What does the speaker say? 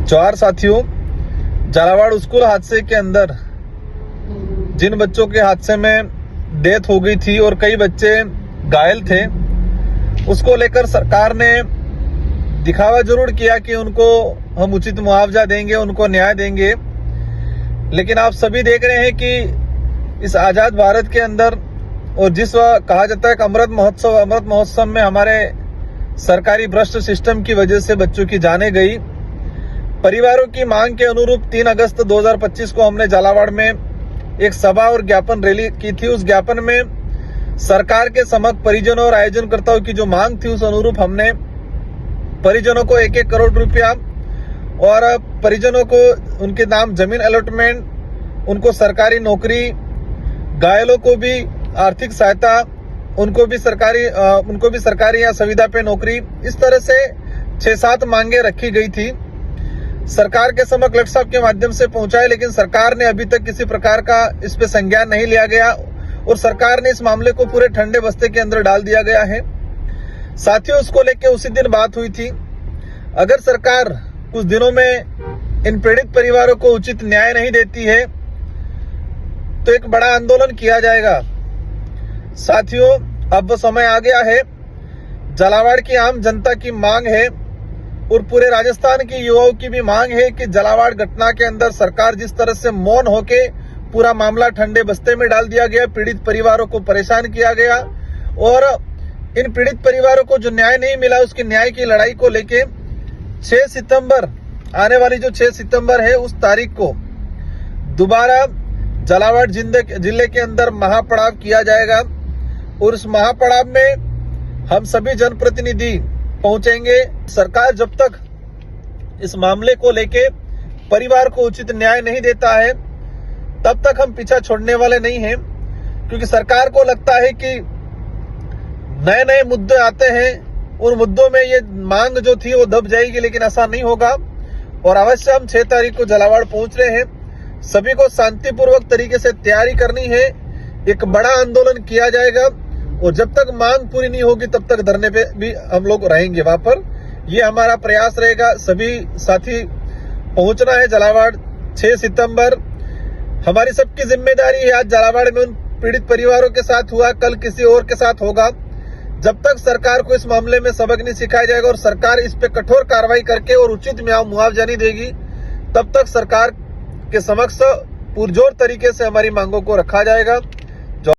जवाहर साथियों, झालावाड़ स्कूल हादसे के अंदर जिन बच्चों के हादसे में डेथ हो गई थी और कई बच्चे घायल थे, उसको लेकर सरकार ने दिखावा जरूर किया कि उनको हम उचित मुआवजा देंगे, उनको न्याय देंगे। लेकिन आप सभी देख रहे हैं कि इस आजाद भारत के अंदर और जिस कहा जाता है कि अमृत महोत्सव में हमारे सरकारी भ्रष्ट सिस्टम की वजह से बच्चों की जानें गई। परिवारों की मांग के अनुरूप 3 अगस्त 2025 को हमने झालावाड़ में एक सभा और ज्ञापन रैली की थी। उस ज्ञापन में सरकार के समक्ष परिजनों और आयोजनकर्ताओं की जो मांग थी, उस अनुरूप हमने परिजनों को 1-1 करोड़ रुपया और परिजनों को उनके नाम जमीन अलॉटमेंट, उनको सरकारी नौकरी, घायलों को भी आर्थिक सहायता, उनको भी सरकारी या संविदा पे नौकरी, इस तरह से 6-7 मांगे रखी गई थी। सरकार के समक्ष कलेक्टर साहब के माध्यम से पहुंचाए, लेकिन सरकार ने अभी तक किसी प्रकार का इस पे संज्ञान नहीं लिया गया और सरकार ने इस मामले को पूरे ठंडे बस्ते के अंदर डाल दिया गया है। साथियों, उसको लेके उसी दिन बात हुई थी। अगर सरकार कुछ दिनों में इन पीड़ित परिवारों को उचित न्याय नहीं देती है तो एक बड़ा आंदोलन किया जाएगा। साथियों, अब वो समय आ गया है। झालावाड़ की आम जनता की मांग है और पूरे राजस्थान की युवाओं की भी मांग है कि झालावाड़ घटना के अंदर सरकार जिस तरह से मौन होके पूरा मामला ठंडे बस्ते में डाल दिया गया, पीड़ित परिवारों को परेशान किया गया और इन पीड़ित परिवारों को जो न्याय नहीं मिला, उसकी न्याय की लड़ाई को लेके 6 सितंबर, आने वाली जो 6 सितंबर है, उस तारीख को दोबारा झालावाड़ जिले के अंदर महापड़ाव किया जाएगा और उस महापड़ाव में हम सभी जनप्रतिनिधि पहुंचेंगे। सरकार जब तक इस मामले को लेके परिवार को उचित न्याय नहीं देता है, तब तक हम पीछा छोड़ने वाले नहीं हैं, क्योंकि सरकार को लगता है कि नए नए मुद्दे आते हैं, उन मुद्दों में ये मांग जो थी वो दब जाएगी, लेकिन ऐसा नहीं होगा। और अवश्य हम 6 तारीख को झालावाड़ पहुंच रहे हैं। सभी को शांतिपूर्वक तरीके से तैयारी करनी है। एक बड़ा आंदोलन किया जाएगा और जब तक मांग पूरी नहीं होगी तब तक धरने पे भी हम लोग रहेंगे वहां पर। ये हमारा प्रयास रहेगा। सभी साथी पहुंचना है झालावाड़ 6 सितंबर। हमारी सबकी जिम्मेदारी है। आज झालावाड़ में उन पीड़ित परिवारों के साथ हुआ, कल किसी और के साथ होगा। जब तक सरकार को इस मामले में सबक नहीं सिखाया जाएगा और सरकार इस पे कठोर कार्रवाई करके और उचित मुआवजा नहीं देगी, तब तक सरकार के समक्ष पुरजोर तरीके से हमारी मांगों को रखा जाएगा।